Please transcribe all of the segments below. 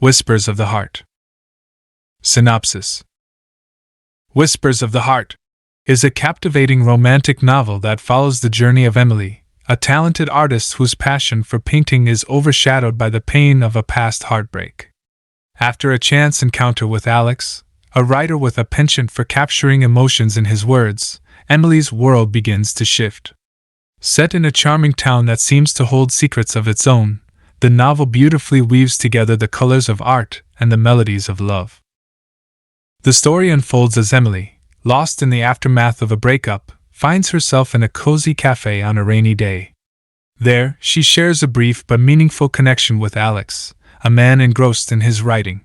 Whispers of the Heart. Synopsis. Whispers of the Heart is a captivating romantic novel that follows the journey of Emily, a talented artist whose passion for painting is overshadowed by the pain of a past heartbreak. After a chance encounter with Alex, a writer with a penchant for capturing emotions in his words, Emily's world begins to shift. Set in a charming town that seems to hold secrets of its own, the novel beautifully weaves together the colors of art and the melodies of love. The story unfolds as Emily, lost in the aftermath of a breakup, finds herself in a cozy cafe on a rainy day. There, she shares a brief but meaningful connection with Alex, a man engrossed in his writing.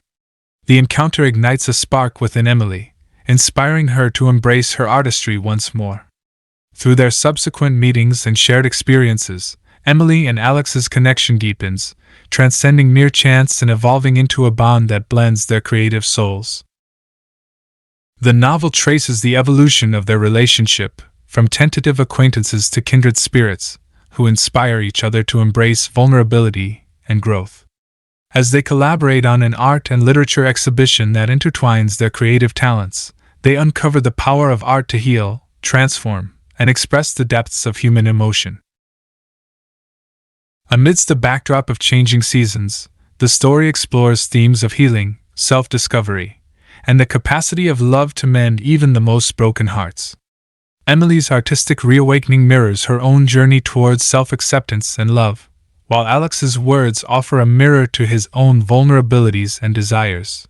The encounter ignites a spark within Emily, inspiring her to embrace her artistry once more. Through their subsequent meetings and shared experiences, Emily and Alex's connection deepens, transcending mere chance and evolving into a bond that blends their creative souls. The novel traces the evolution of their relationship, from tentative acquaintances to kindred spirits, who inspire each other to embrace vulnerability and growth. As they collaborate on an art and literature exhibition that intertwines their creative talents, they uncover the power of art to heal, transform, and express the depths of human emotion. Amidst the backdrop of changing seasons, the story explores themes of healing, self-discovery, and the capacity of love to mend even the most broken hearts. Emily's artistic reawakening mirrors her own journey towards self-acceptance and love, while Alex's words offer a mirror to his own vulnerabilities and desires.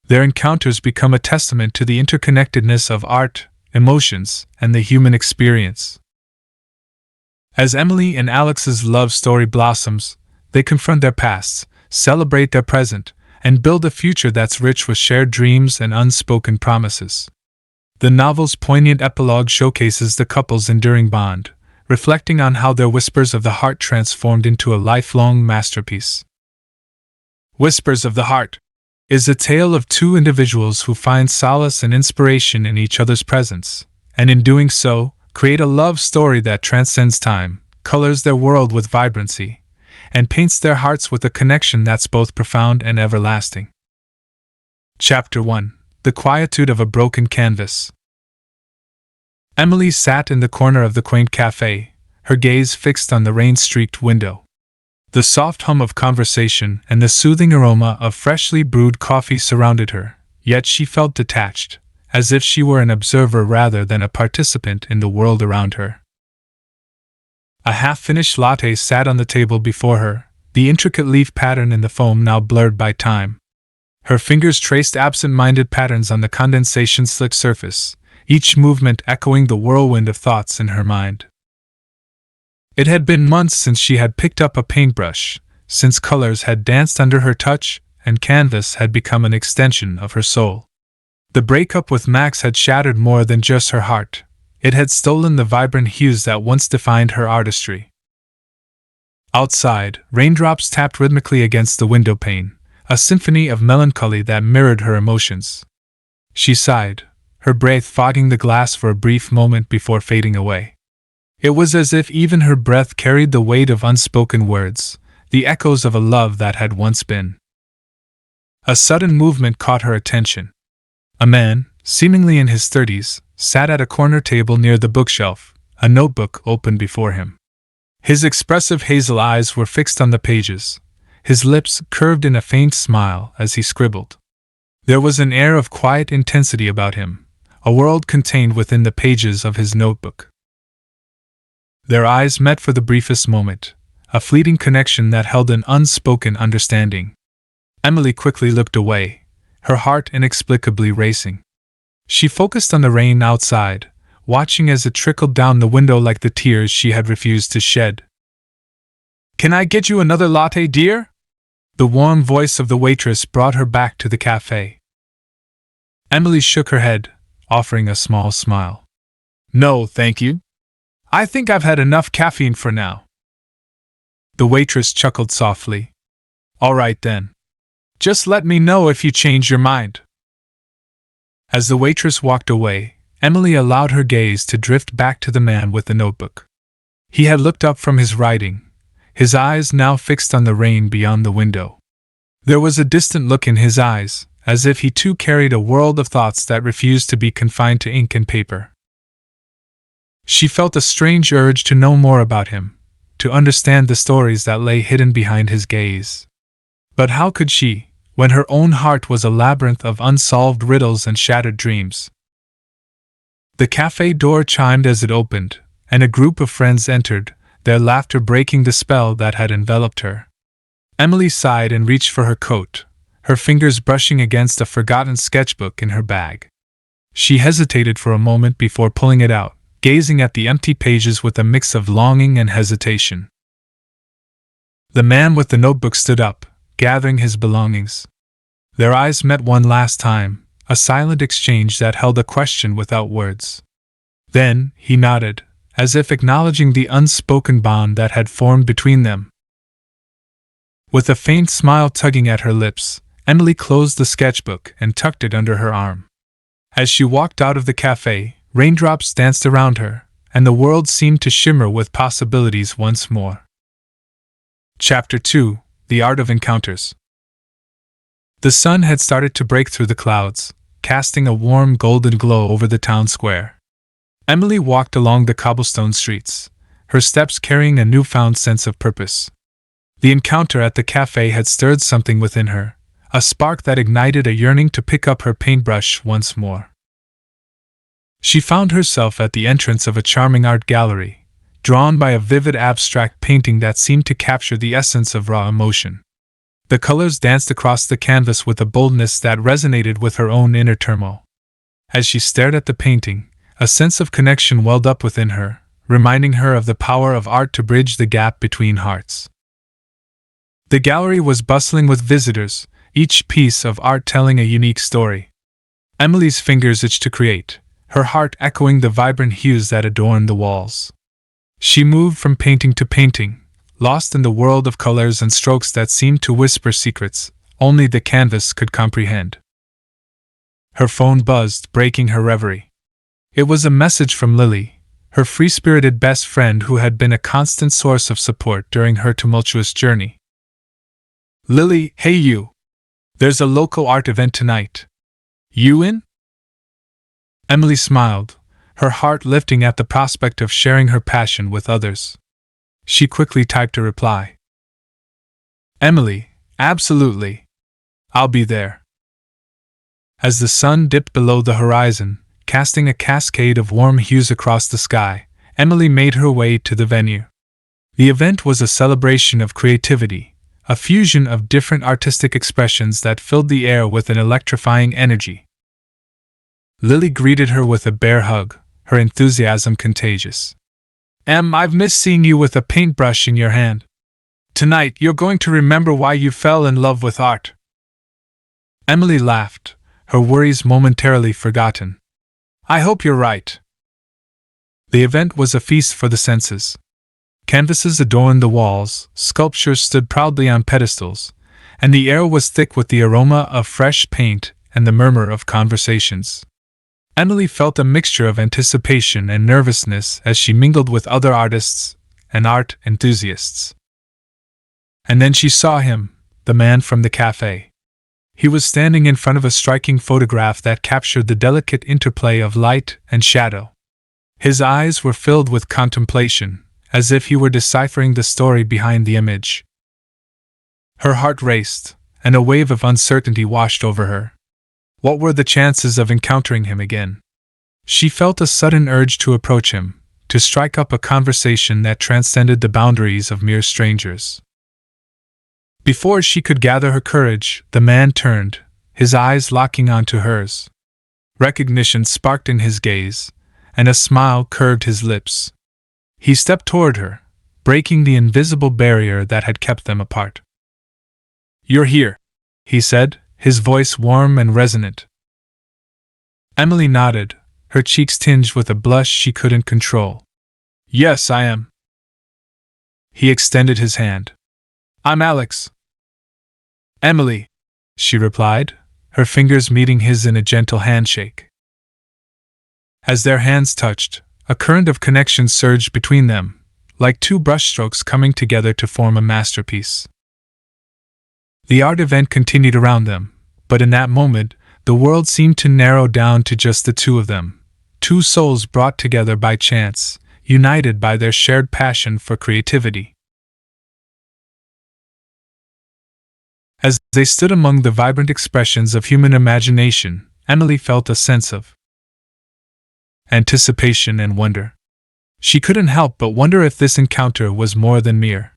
Their encounters become a testament to the interconnectedness of art, emotions, and the human experience. As Emily and Alex's love story blossoms, they confront their pasts, celebrate their present, and build a future that's rich with shared dreams and unspoken promises. The novel's poignant epilogue showcases the couple's enduring bond, reflecting on how their whispers of the heart transformed into a lifelong masterpiece. Whispers of the Heart is a tale of two individuals who find solace and inspiration in each other's presence, and in doing so, create a love story that transcends time, colors their world with vibrancy, and paints their hearts with a connection that's both profound and everlasting. Chapter 1: The Quietude of a Broken Canvas. Emily sat in the corner of the quaint cafe, her gaze fixed on the rain-streaked window. The soft hum of conversation and the soothing aroma of freshly brewed coffee surrounded her, yet she felt detached, as if she were an observer rather than a participant in the world around her. A half-finished latte sat on the table before her, the intricate leaf pattern in the foam now blurred by time. Her fingers traced absent-minded patterns on the condensation-slick surface, each movement echoing the whirlwind of thoughts in her mind. It had been months since she had picked up a paintbrush, since colors had danced under her touch, and canvas had become an extension of her soul. The breakup with Max had shattered more than just her heart. It had stolen the vibrant hues that once defined her artistry. Outside, raindrops tapped rhythmically against the windowpane, a symphony of melancholy that mirrored her emotions. She sighed, her breath fogging the glass for a brief moment before fading away. It was as if even her breath carried the weight of unspoken words, the echoes of a love that had once been. A sudden movement caught her attention. A man, seemingly in his 30s, sat at a corner table near the bookshelf, a notebook open before him. His expressive hazel eyes were fixed on the pages, his lips curved in a faint smile as he scribbled. There was an air of quiet intensity about him, a world contained within the pages of his notebook. Their eyes met for the briefest moment, a fleeting connection that held an unspoken understanding. Emily quickly looked away, her heart inexplicably racing. She focused on the rain outside, watching as it trickled down the window like the tears she had refused to shed. "Can I get you another latte, dear?" The warm voice of the waitress brought her back to the cafe. Emily shook her head, offering a small smile. "No, thank you. I think I've had enough caffeine for now." The waitress chuckled softly. "All right then. Just let me know if you change your mind." As the waitress walked away, Emily allowed her gaze to drift back to the man with the notebook. He had looked up from his writing, his eyes now fixed on the rain beyond the window. There was a distant look in his eyes, as if he too carried a world of thoughts that refused to be confined to ink and paper. She felt a strange urge to know more about him, to understand the stories that lay hidden behind his gaze. But how could she, when her own heart was a labyrinth of unsolved riddles and shattered dreams? The cafe door chimed as it opened, and a group of friends entered, their laughter breaking the spell that had enveloped her. Emily sighed and reached for her coat, her fingers brushing against a forgotten sketchbook in her bag. She hesitated for a moment before pulling it out, gazing at the empty pages with a mix of longing and hesitation. The man with the notebook stood up, gathering his belongings. Their eyes met one last time, a silent exchange that held a question without words. Then, he nodded, as if acknowledging the unspoken bond that had formed between them. With a faint smile tugging at her lips, Emily closed the sketchbook and tucked it under her arm. As she walked out of the cafe, raindrops danced around her, and the world seemed to shimmer with possibilities once more. Chapter 2: The Art of Encounters. The sun had started to break through the clouds, casting a warm golden glow over the town square. Emily walked along the cobblestone streets, her steps carrying a newfound sense of purpose. The encounter at the cafe had stirred something within her, a spark that ignited a yearning to pick up her paintbrush once more. She found herself at the entrance of a charming art gallery, drawn by a vivid abstract painting that seemed to capture the essence of raw emotion. The colors danced across the canvas with a boldness that resonated with her own inner turmoil. As she stared at the painting, a sense of connection welled up within her, reminding her of the power of art to bridge the gap between hearts. The gallery was bustling with visitors, each piece of art telling a unique story. Emily's fingers itched to create, her heart echoing the vibrant hues that adorned the walls. She moved from painting to painting, lost in the world of colors and strokes that seemed to whisper secrets only the canvas could comprehend. Her phone buzzed, breaking her reverie. It was a message from Lily, her free-spirited best friend who had been a constant source of support during her tumultuous journey. "Lily, hey you! There's a local art event tonight. You in?" Emily smiled, her heart lifting at the prospect of sharing her passion with others. She quickly typed a reply. "Emily, absolutely. I'll be there." As the sun dipped below the horizon, casting a cascade of warm hues across the sky, Emily made her way to the venue. The event was a celebration of creativity, a fusion of different artistic expressions that filled the air with an electrifying energy. Lily greeted her with a bear hug, her enthusiasm contagious. I've missed seeing you with a paintbrush in your hand. Tonight you're going to remember why you fell in love with art." Emily laughed, her worries momentarily forgotten. "I hope you're right." The event was a feast for the senses. Canvases adorned the walls, sculptures stood proudly on pedestals, and the air was thick with the aroma of fresh paint and the murmur of conversations. Emily felt a mixture of anticipation and nervousness as she mingled with other artists and art enthusiasts. And then she saw him, the man from the cafe. He was standing in front of a striking photograph that captured the delicate interplay of light and shadow. His eyes were filled with contemplation, as if he were deciphering the story behind the image. Her heart raced, and a wave of uncertainty washed over her. What were the chances of encountering him again? She felt a sudden urge to approach him, to strike up a conversation that transcended the boundaries of mere strangers. Before she could gather her courage, the man turned, his eyes locking onto hers. Recognition sparked in his gaze, and a smile curved his lips. He stepped toward her, breaking the invisible barrier that had kept them apart. "You're here," he said, his voice warm and resonant. Emily nodded, her cheeks tinged with a blush she couldn't control. "Yes, I am." He extended his hand. "I'm Alex." "Emily," she replied, her fingers meeting his in a gentle handshake. As their hands touched, a current of connection surged between them, like two brushstrokes coming together to form a masterpiece. The art event continued around them, but in that moment, the world seemed to narrow down to just the two of them. Two souls brought together by chance, united by their shared passion for creativity. As they stood among the vibrant expressions of human imagination, Emily felt a sense of anticipation and wonder. She couldn't help but wonder if this encounter was more than mere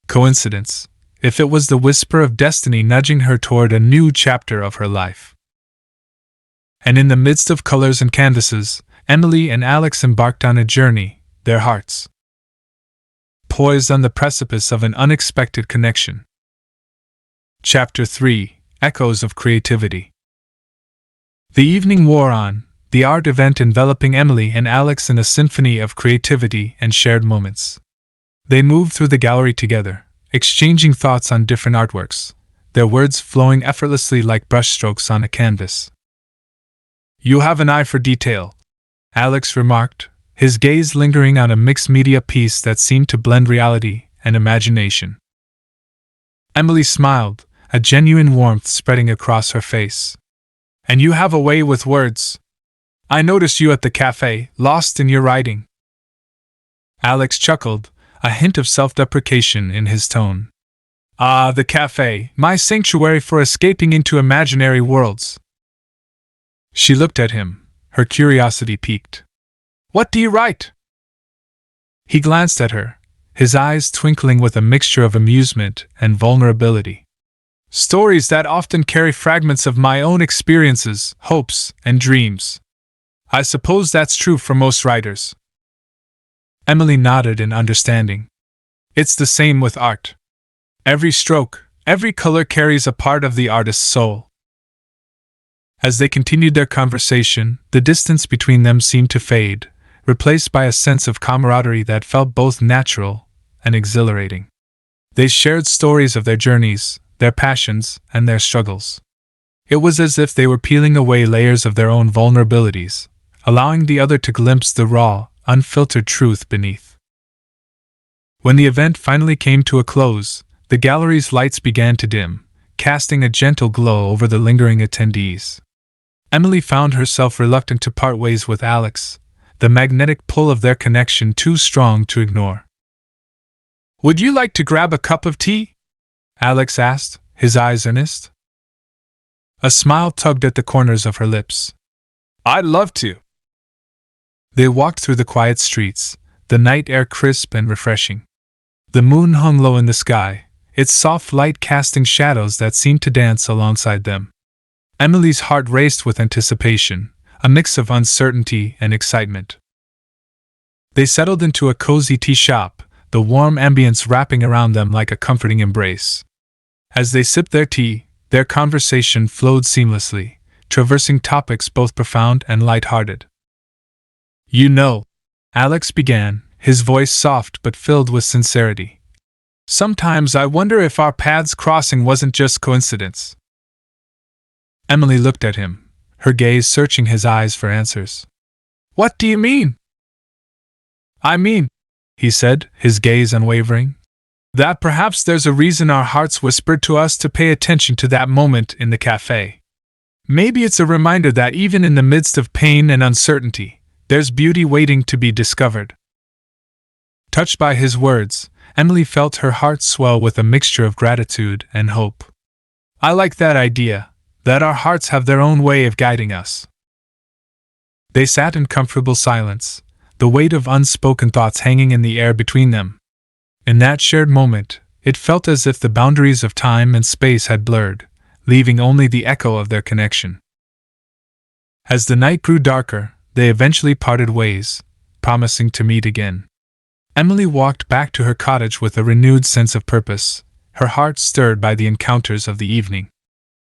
coincidence, if it was the whisper of destiny nudging her toward a new chapter of her life. And in the midst of colors and canvases, Emily and Alex embarked on a journey, their hearts poised on the precipice of an unexpected connection. Chapter 3: Echoes of Creativity. The evening wore on, the art event enveloping Emily and Alex in a symphony of creativity and shared moments. They moved through the gallery together, exchanging thoughts on different artworks, their words flowing effortlessly like brushstrokes on a canvas. "You have an eye for detail," Alex remarked, his gaze lingering on a mixed-media piece that seemed to blend reality and imagination. Emily smiled, a genuine warmth spreading across her face. "And you have a way with words. I noticed you at the cafe, lost in your writing." Alex chuckled, a hint of self-deprecation in his tone. "Ah, the cafe, my sanctuary for escaping into imaginary worlds." She looked at him, her curiosity piqued. "What do you write?" He glanced at her, his eyes twinkling with a mixture of amusement and vulnerability. "Stories that often carry fragments of my own experiences, hopes, and dreams. I suppose that's true for most writers." Emily nodded in understanding. "It's the same with art. Every stroke, every color carries a part of the artist's soul." As they continued their conversation, the distance between them seemed to fade, replaced by a sense of camaraderie that felt both natural and exhilarating. They shared stories of their journeys, their passions, and their struggles. It was as if they were peeling away layers of their own vulnerabilities, allowing the other to glimpse the raw, unfiltered truth beneath. When the event finally came to a close, the gallery's lights began to dim, casting a gentle glow over the lingering attendees. Emily found herself reluctant to part ways with Alex, the magnetic pull of their connection too strong to ignore. "Would you like to grab a cup of tea?" Alex asked, his eyes earnest. A smile tugged at the corners of her lips. "I'd love to." They walked through the quiet streets, the night air crisp and refreshing. The moon hung low in the sky, its soft light casting shadows that seemed to dance alongside them. Emily's heart raced with anticipation, a mix of uncertainty and excitement. They settled into a cozy tea shop, the warm ambience wrapping around them like a comforting embrace. As they sipped their tea, their conversation flowed seamlessly, traversing topics both profound and light-hearted. "You know," Alex began, his voice soft but filled with sincerity, "sometimes I wonder if our paths crossing wasn't just coincidence." Emily looked at him, her gaze searching his eyes for answers. "What do you mean?" "I mean," he said, his gaze unwavering, "that perhaps there's a reason our hearts whispered to us to pay attention to that moment in the cafe. Maybe it's a reminder that even in the midst of pain and uncertainty, there's beauty waiting to be discovered." Touched by his words, Emily felt her heart swell with a mixture of gratitude and hope. "I like that idea, that our hearts have their own way of guiding us." They sat in comfortable silence, the weight of unspoken thoughts hanging in the air between them. In that shared moment, it felt as if the boundaries of time and space had blurred, leaving only the echo of their connection. As the night grew darker, they eventually parted ways, promising to meet again. Emily walked back to her cottage with a renewed sense of purpose, her heart stirred by the encounters of the evening.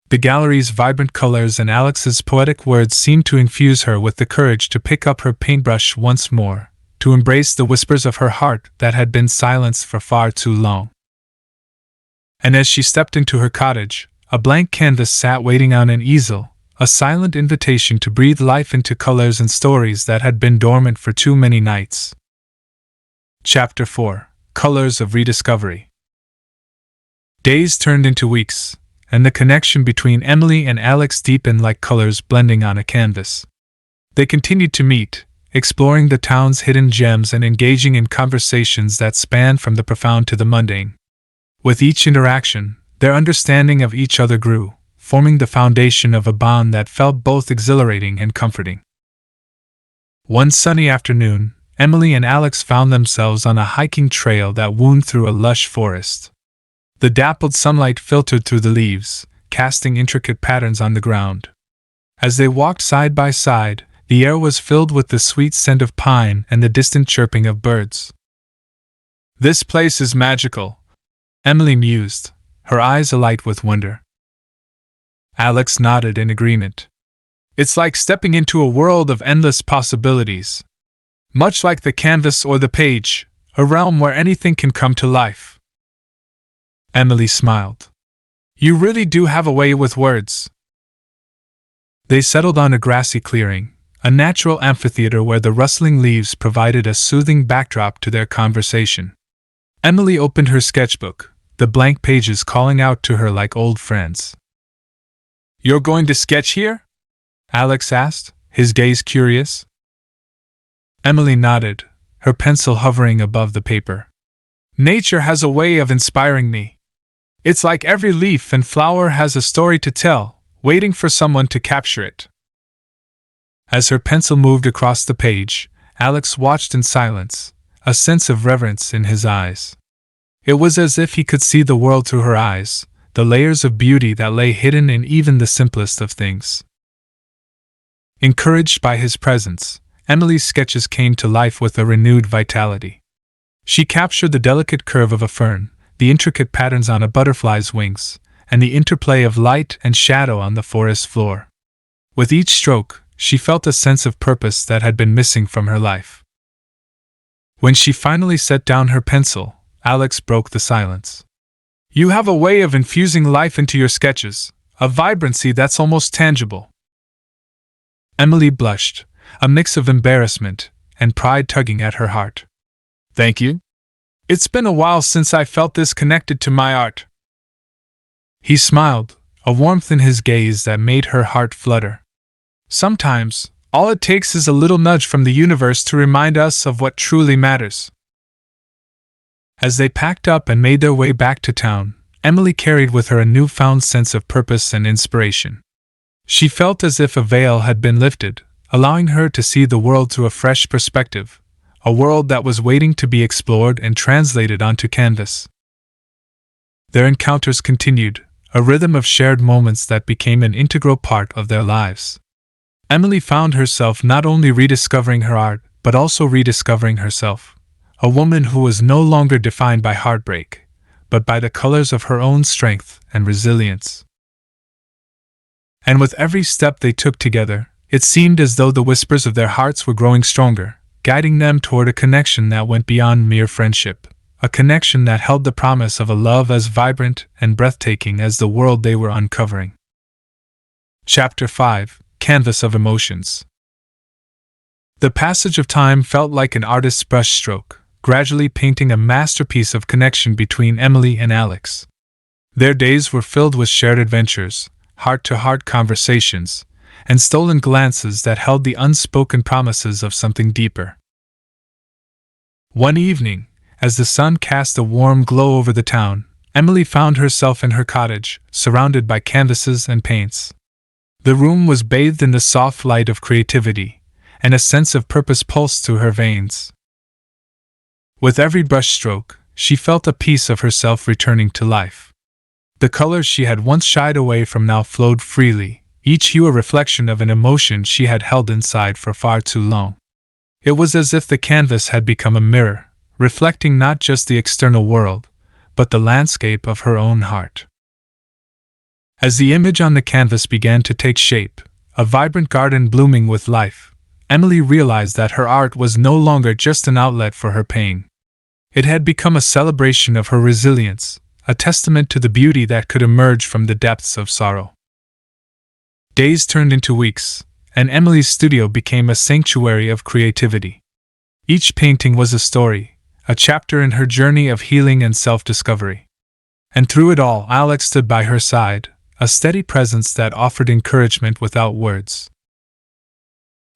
The gallery's vibrant colors and Alex's poetic words seemed to infuse her with the courage to pick up her paintbrush once more, to embrace the whispers of her heart that had been silenced for far too long. And as she stepped into her cottage, a blank canvas sat waiting on an easel, a silent invitation to breathe life into colors and stories that had been dormant for too many nights. Chapter 4: Colors of Rediscovery. Days turned into weeks, and the connection between Emily and Alex deepened like colors blending on a canvas. They continued to meet, exploring the town's hidden gems and engaging in conversations that spanned from the profound to the mundane. With each interaction, their understanding of each other grew, forming the foundation of a bond that felt both exhilarating and comforting. One sunny afternoon, Emily and Alex found themselves on a hiking trail that wound through a lush forest. The dappled sunlight filtered through the leaves, casting intricate patterns on the ground. As they walked side by side, the air was filled with the sweet scent of pine and the distant chirping of birds. "This place is magical," Emily mused, her eyes alight with wonder. Alex nodded in agreement. "It's like stepping into a world of endless possibilities. Much like the canvas or the page, a realm where anything can come to life." Emily smiled. "You really do have a way with words." They settled on a grassy clearing, a natural amphitheater where the rustling leaves provided a soothing backdrop to their conversation. Emily opened her sketchbook, the blank pages calling out to her like old friends. "You're going to sketch here?" Alex asked, his gaze curious. Emily nodded, her pencil hovering above the paper. "Nature has a way of inspiring me. It's like every leaf and flower has a story to tell, waiting for someone to capture it." As her pencil moved across the page, Alex watched in silence, a sense of reverence in his eyes. It was as if he could see the world through her eyes, the layers of beauty that lay hidden in even the simplest of things. Encouraged by his presence, Emily's sketches came to life with a renewed vitality. She captured the delicate curve of a fern, the intricate patterns on a butterfly's wings, and the interplay of light and shadow on the forest floor. With each stroke, she felt a sense of purpose that had been missing from her life. When she finally set down her pencil, Alex broke the silence. "You have a way of infusing life into your sketches, a vibrancy that's almost tangible." Emily blushed, a mix of embarrassment and pride tugging at her heart. "Thank you. It's been a while since I felt this connected to my art." He smiled, a warmth in his gaze that made her heart flutter. "Sometimes, all it takes is a little nudge from the universe to remind us of what truly matters." As they packed up and made their way back to town, Emily carried with her a newfound sense of purpose and inspiration. She felt as if a veil had been lifted, allowing her to see the world through a fresh perspective, a world that was waiting to be explored and translated onto canvas. Their encounters continued, a rhythm of shared moments that became an integral part of their lives. Emily found herself not only rediscovering her art, but also rediscovering herself, a woman who was no longer defined by heartbreak, but by the colors of her own strength and resilience. And with every step they took together, it seemed as though the whispers of their hearts were growing stronger, guiding them toward a connection that went beyond mere friendship, a connection that held the promise of a love as vibrant and breathtaking as the world they were uncovering. Chapter 5: Canvas of Emotions. The passage of time felt like an artist's brushstroke, gradually painting a masterpiece of connection between Emily and Alex. Their days were filled with shared adventures, heart-to-heart conversations, and stolen glances that held the unspoken promises of something deeper. One evening, as the sun cast a warm glow over the town, Emily found herself in her cottage, surrounded by canvases and paints. The room was bathed in the soft light of creativity, and a sense of purpose pulsed through her veins. With every brushstroke, she felt a piece of herself returning to life. The colors she had once shied away from now flowed freely, each hue a reflection of an emotion she had held inside for far too long. It was as if the canvas had become a mirror, reflecting not just the external world, but the landscape of her own heart. As the image on the canvas began to take shape, a vibrant garden blooming with life, Emily realized that her art was no longer just an outlet for her pain. It had become a celebration of her resilience, a testament to the beauty that could emerge from the depths of sorrow. Days turned into weeks, and Emily's studio became a sanctuary of creativity. Each painting was a story, a chapter in her journey of healing and self-discovery. And through it all, Alex stood by her side, a steady presence that offered encouragement without words.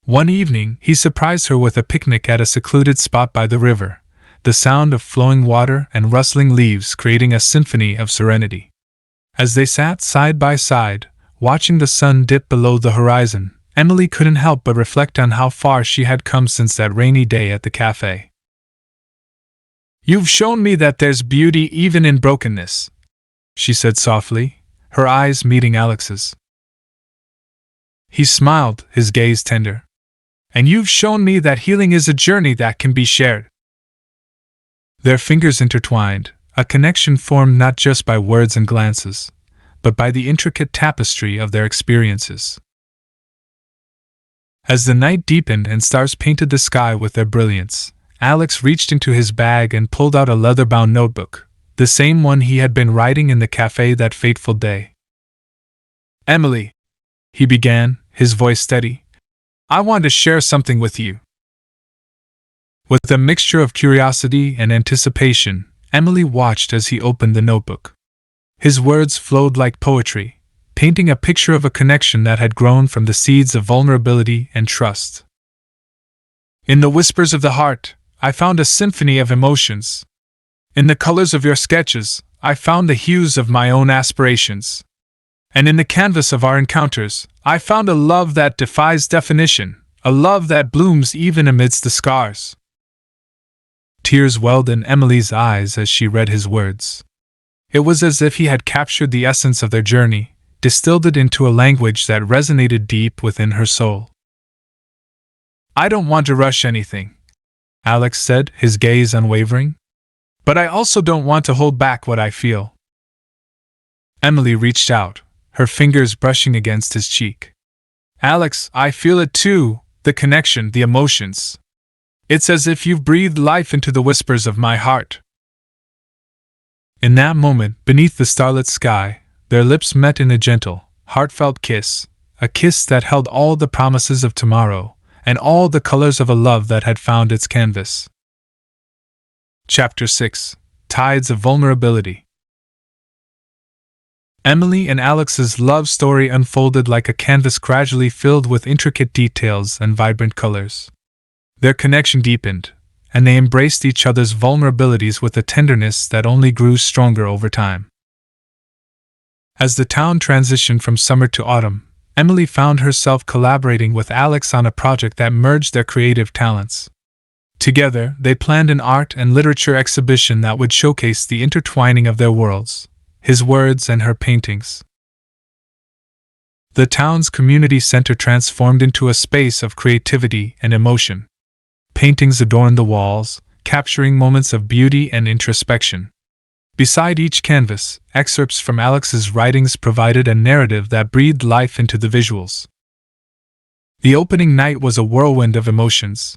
One evening, he surprised her with a picnic at a secluded spot by the river, the sound of flowing water and rustling leaves creating a symphony of serenity. As they sat side by side, watching the sun dip below the horizon, Emily couldn't help but reflect on how far she had come since that rainy day at the cafe. "You've shown me that there's beauty even in brokenness," she said softly, her eyes meeting Alex's. He smiled, his gaze tender. "And you've shown me that healing is a journey that can be shared." Their fingers intertwined, a connection formed not just by words and glances, but by the intricate tapestry of their experiences. As the night deepened and stars painted the sky with their brilliance, Alex reached into his bag and pulled out a leather-bound notebook, the same one he had been writing in the cafe that fateful day. "Emily," he began, his voice steady, "I want to share something with you." With a mixture of curiosity and anticipation, Emily watched as he opened the notebook. His words flowed like poetry, painting a picture of a connection that had grown from the seeds of vulnerability and trust. "In the whispers of the heart, I found a symphony of emotions. In the colors of your sketches, I found the hues of my own aspirations. And in the canvas of our encounters, I found a love that defies definition, a love that blooms even amidst the scars." Tears welled in Emily's eyes as she read his words. It was as if he had captured the essence of their journey, distilled it into a language that resonated deep within her soul. "I don't want to rush anything," Alex said, his gaze unwavering. "But I also don't want to hold back what I feel." Emily reached out, her fingers brushing against his cheek. "Alex, I feel it too, the connection, the emotions. It's as if you've breathed life into the whispers of my heart." In that moment, beneath the starlit sky, their lips met in a gentle, heartfelt kiss, a kiss that held all the promises of tomorrow, and all the colors of a love that had found its canvas. Chapter 6: Tides of Vulnerability. Emily and Alex's love story unfolded like a canvas gradually filled with intricate details and vibrant colors. Their connection deepened, and they embraced each other's vulnerabilities with a tenderness that only grew stronger over time. As the town transitioned from summer to autumn, Emily found herself collaborating with Alex on a project that merged their creative talents. Together, they planned an art and literature exhibition that would showcase the intertwining of their worlds, his words and her paintings. The town's community center transformed into a space of creativity and emotion. Paintings adorned the walls, capturing moments of beauty and introspection. Beside each canvas, excerpts from Alex's writings provided a narrative that breathed life into the visuals. The opening night was a whirlwind of emotions.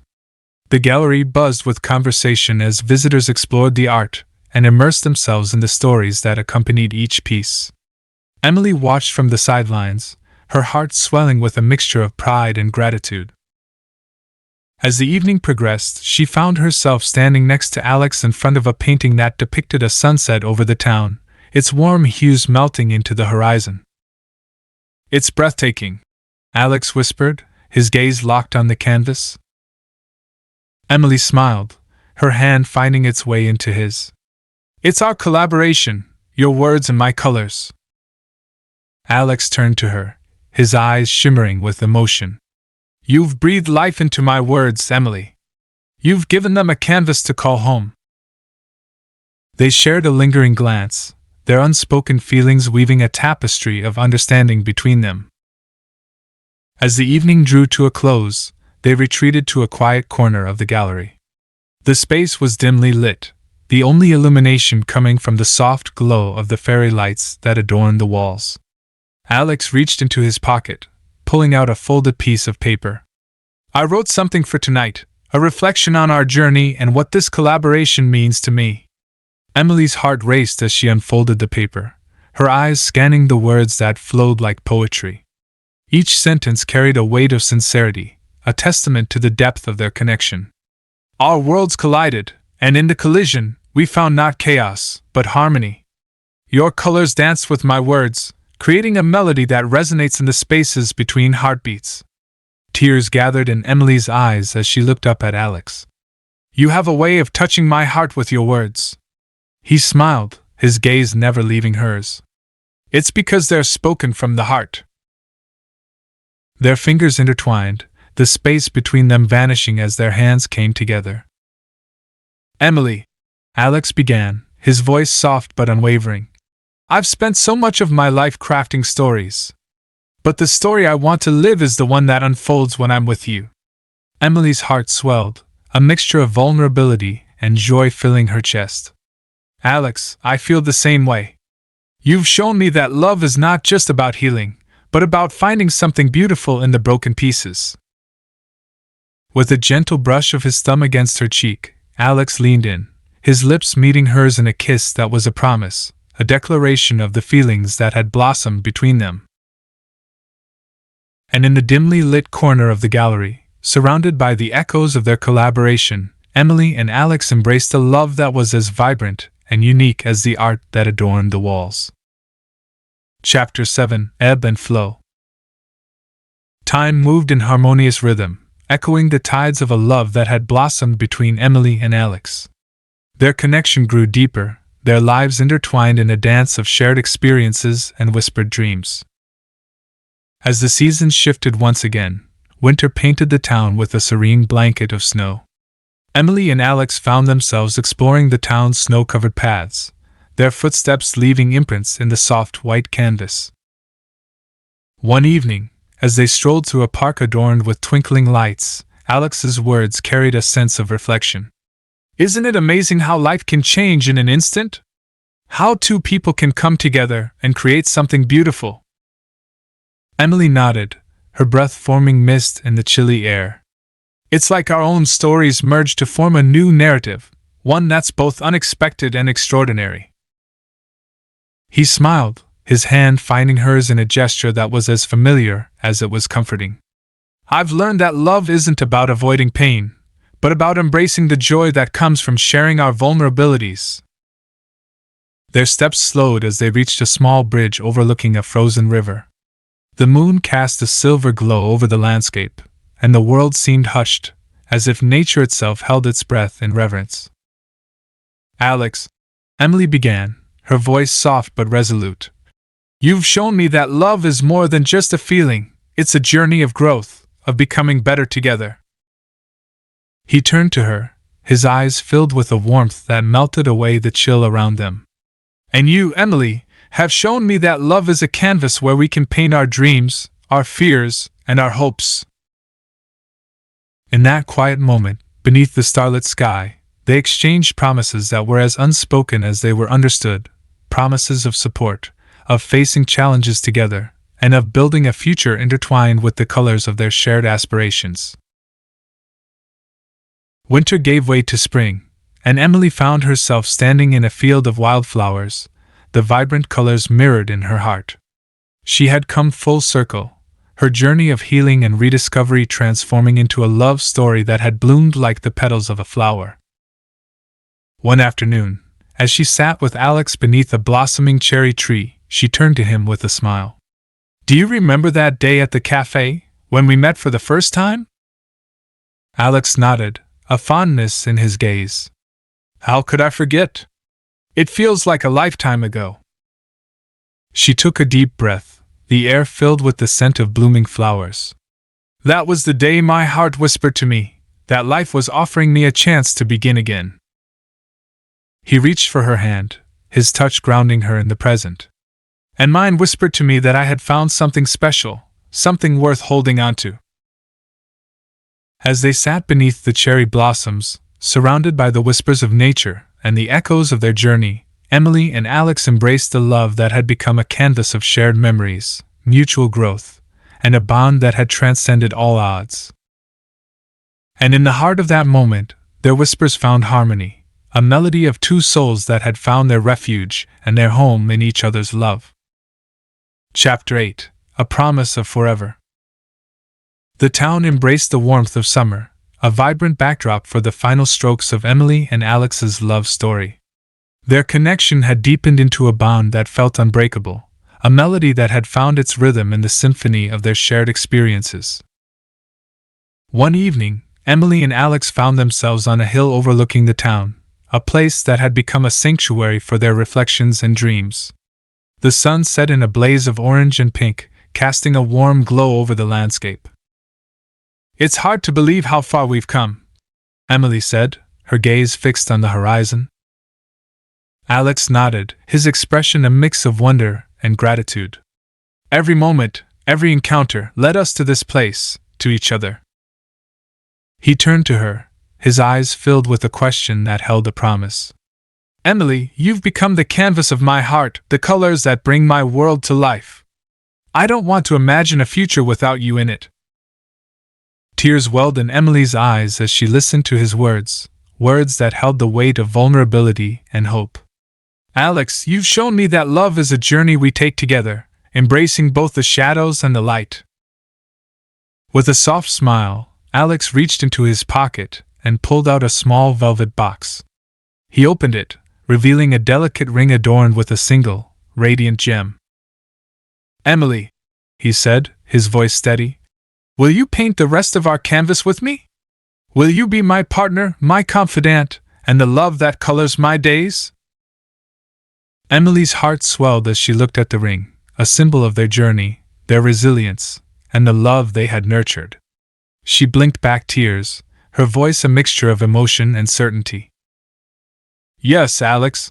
The gallery buzzed with conversation as visitors explored the art and immersed themselves in the stories that accompanied each piece. Emily watched from the sidelines, her heart swelling with a mixture of pride and gratitude. As the evening progressed, she found herself standing next to Alex in front of a painting that depicted a sunset over the town, its warm hues melting into the horizon. "It's breathtaking," Alex whispered, his gaze locked on the canvas. Emily smiled, her hand finding its way into his. "It's our collaboration, your words and my colors." Alex turned to her, his eyes shimmering with emotion. "You've breathed life into my words, Emily. You've given them a canvas to call home." They shared a lingering glance, their unspoken feelings weaving a tapestry of understanding between them. As the evening drew to a close, they retreated to a quiet corner of the gallery. The space was dimly lit, the only illumination coming from the soft glow of the fairy lights that adorned the walls. Alex reached into his pocket, pulling out a folded piece of paper. "I wrote something for tonight, a reflection on our journey and what this collaboration means to me." Emily's heart raced as she unfolded the paper, her eyes scanning the words that flowed like poetry. Each sentence carried a weight of sincerity, a testament to the depth of their connection. "Our worlds collided, and in the collision, we found not chaos, but harmony. Your colors dance with my words, creating a melody that resonates in the spaces between heartbeats. Tears gathered in Emily's eyes as she looked up at Alex. You have a way of touching my heart with your words. He smiled, his gaze never leaving hers. It's because they're spoken from the heart. Their fingers intertwined, the space between them vanishing as their hands came together. Emily, Alex began, his voice soft but unwavering. I've spent so much of my life crafting stories. But the story I want to live is the one that unfolds when I'm with you. Emily's heart swelled, a mixture of vulnerability and joy filling her chest. Alex, I feel the same way. You've shown me that love is not just about healing, but about finding something beautiful in the broken pieces. With a gentle brush of his thumb against her cheek, Alex leaned in, his lips meeting hers in a kiss that was a promise, a declaration of the feelings that had blossomed between them. And in the dimly lit corner of the gallery, surrounded by the echoes of their collaboration, Emily and Alex embraced a love that was as vibrant and unique as the art that adorned the walls. Chapter 7: Ebb and Flow. Time moved in harmonious rhythm, echoing the tides of a love that had blossomed between Emily and Alex. Their connection grew deeper, their lives intertwined in a dance of shared experiences and whispered dreams. As the seasons shifted once again, winter painted the town with a serene blanket of snow. Emily and Alex found themselves exploring the town's snow-covered paths, their footsteps leaving imprints in the soft white canvas. One evening, as they strolled through a park adorned with twinkling lights, Alex's words carried a sense of reflection. Isn't it amazing how life can change in an instant? How two people can come together and create something beautiful? Emily nodded, her breath forming mist in the chilly air. It's like our own stories merge to form a new narrative, one that's both unexpected and extraordinary. He smiled, his hand finding hers in a gesture that was as familiar as it was comforting. I've learned that love isn't about avoiding pain, but about embracing the joy that comes from sharing our vulnerabilities. Their steps slowed as they reached a small bridge overlooking a frozen river. The moon cast a silver glow over the landscape, and the world seemed hushed, as if nature itself held its breath in reverence. Alex, Emily began, her voice soft but resolute. You've shown me that love is more than just a feeling, it's a journey of growth, of becoming better together. He turned to her, his eyes filled with a warmth that melted away the chill around them. And you, Emily, have shown me that love is a canvas where we can paint our dreams, our fears, and our hopes. In that quiet moment, beneath the starlit sky, they exchanged promises that were as unspoken as they were understood, promises of support, of facing challenges together, and of building a future intertwined with the colors of their shared aspirations. Winter gave way to spring, and Emily found herself standing in a field of wildflowers, the vibrant colors mirrored in her heart. She had come full circle, her journey of healing and rediscovery transforming into a love story that had bloomed like the petals of a flower. One afternoon, as she sat with Alex beneath a blossoming cherry tree, she turned to him with a smile. Do you remember that day at the café, when we met for the first time? Alex nodded, a fondness in his gaze. How could I forget? It feels like a lifetime ago. She took a deep breath, the air filled with the scent of blooming flowers. That was the day my heart whispered to me that life was offering me a chance to begin again. He reached for her hand, his touch grounding her in the present. And mine whispered to me that I had found something special, something worth holding on to. As they sat beneath the cherry blossoms, surrounded by the whispers of nature and the echoes of their journey, Emily and Alex embraced the love that had become a canvas of shared memories, mutual growth, and a bond that had transcended all odds. And in the heart of that moment, their whispers found harmony, a melody of two souls that had found their refuge and their home in each other's love. Chapter 8: A Promise of Forever. The town embraced the warmth of summer, a vibrant backdrop for the final strokes of Emily and Alex's love story. Their connection had deepened into a bond that felt unbreakable, a melody that had found its rhythm in the symphony of their shared experiences. One evening, Emily and Alex found themselves on a hill overlooking the town, a place that had become a sanctuary for their reflections and dreams. The sun set in a blaze of orange and pink, casting a warm glow over the landscape. "It's hard to believe how far we've come," Emily said, her gaze fixed on the horizon. Alex nodded, his expression a mix of wonder and gratitude. "Every moment, every encounter led us to this place, to each other." He turned to her, his eyes filled with a question that held a promise. "Emily, you've become the canvas of my heart, the colors that bring my world to life. I don't want to imagine a future without you in it." Tears welled in Emily's eyes as she listened to his words, words that held the weight of vulnerability and hope. "Alex, you've shown me that love is a journey we take together, embracing both the shadows and the light." With a soft smile, Alex reached into his pocket and pulled out a small velvet box. He opened it, revealing a delicate ring adorned with a single, radiant gem. "Emily," he said, his voice steady, "will you paint the rest of our canvas with me? Will you be my partner, my confidant, and the love that colors my days?" Emily's heart swelled as she looked at the ring, a symbol of their journey, their resilience, and the love they had nurtured. She blinked back tears, her voice a mixture of emotion and certainty. "Yes, Alex,"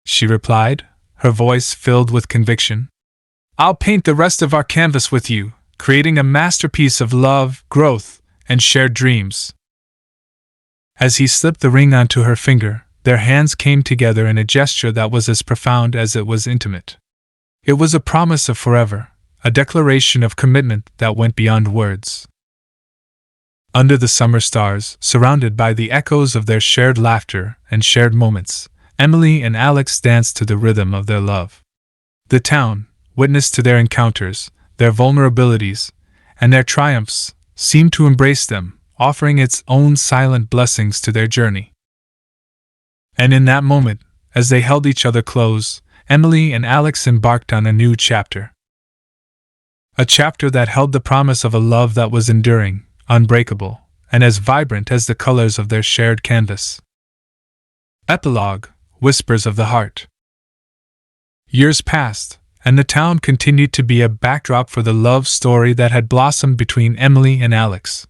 she replied, her voice filled with conviction. "I'll paint the rest of our canvas with you, creating a masterpiece of love, growth, and shared dreams." As he slipped the ring onto her finger, their hands came together in a gesture that was as profound as it was intimate. It was a promise of forever, a declaration of commitment that went beyond words. Under the summer stars, surrounded by the echoes of their shared laughter and shared moments, Emily and Alex danced to the rhythm of their love. The town, witness to their encounters, their vulnerabilities, and their triumphs, seemed to embrace them, offering its own silent blessings to their journey. And in that moment, as they held each other close, Emily and Alex embarked on a new chapter. A chapter that held the promise of a love that was enduring, unbreakable, and as vibrant as the colors of their shared canvas. Epilogue: Whispers of the Heart. Years passed, and the town continued to be a backdrop for the love story that had blossomed between Emily and Alex.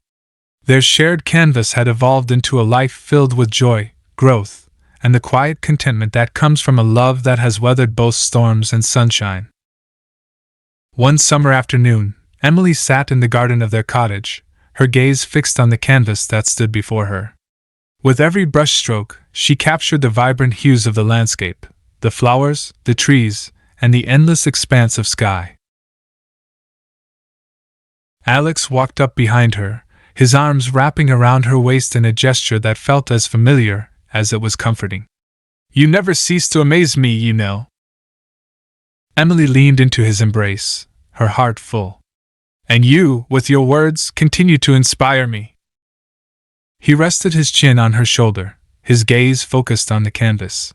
Their shared canvas had evolved into a life filled with joy, growth, and the quiet contentment that comes from a love that has weathered both storms and sunshine. One summer afternoon, Emily sat in the garden of their cottage, her gaze fixed on the canvas that stood before her. With every brushstroke, she captured the vibrant hues of the landscape, the flowers, the trees, and the endless expanse of sky. Alex walked up behind her, his arms wrapping around her waist in a gesture that felt as familiar as it was comforting. "You never cease to amaze me, you know." Emily leaned into his embrace, her heart full. "And you, with your words, continue to inspire me." He rested his chin on her shoulder, his gaze focused on the canvas.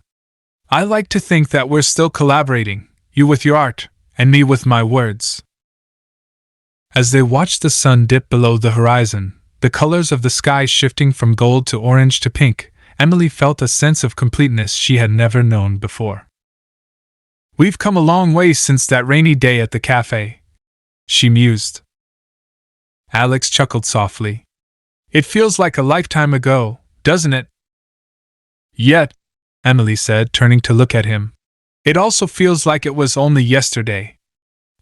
"I like to think that we're still collaborating, you with your art, and me with my words." As they watched the sun dip below the horizon, the colors of the sky shifting from gold to orange to pink, Emily felt a sense of completeness she had never known before. "We've come a long way since that rainy day at the café," she mused. Alex chuckled softly. "It feels like a lifetime ago, doesn't it?" "Yet," Emily said, turning to look at him, "it also feels like it was only yesterday.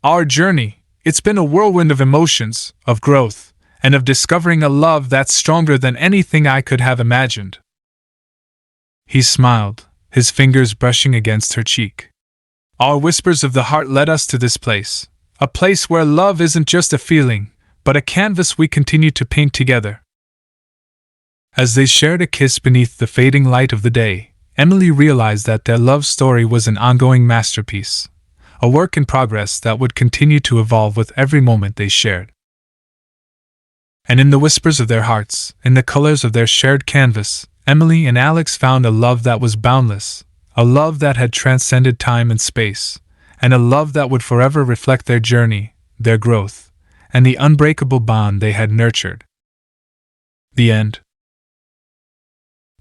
Our journey, it's been a whirlwind of emotions, of growth, and of discovering a love that's stronger than anything I could have imagined." He smiled, his fingers brushing against her cheek. "Our whispers of the heart led us to this place, a place where love isn't just a feeling, but a canvas we continue to paint together." As they shared a kiss beneath the fading light of the day, Emily realized that their love story was an ongoing masterpiece, a work in progress that would continue to evolve with every moment they shared. And in the whispers of their hearts, in the colors of their shared canvas, Emily and Alex found a love that was boundless, a love that had transcended time and space, and a love that would forever reflect their journey, their growth, and the unbreakable bond they had nurtured. The end.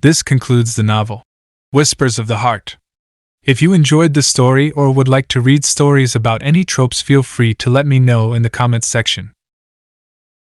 This concludes the novel, Whispers of the Heart. If you enjoyed the story or would like to read stories about any tropes, feel free to let me know in the comments section.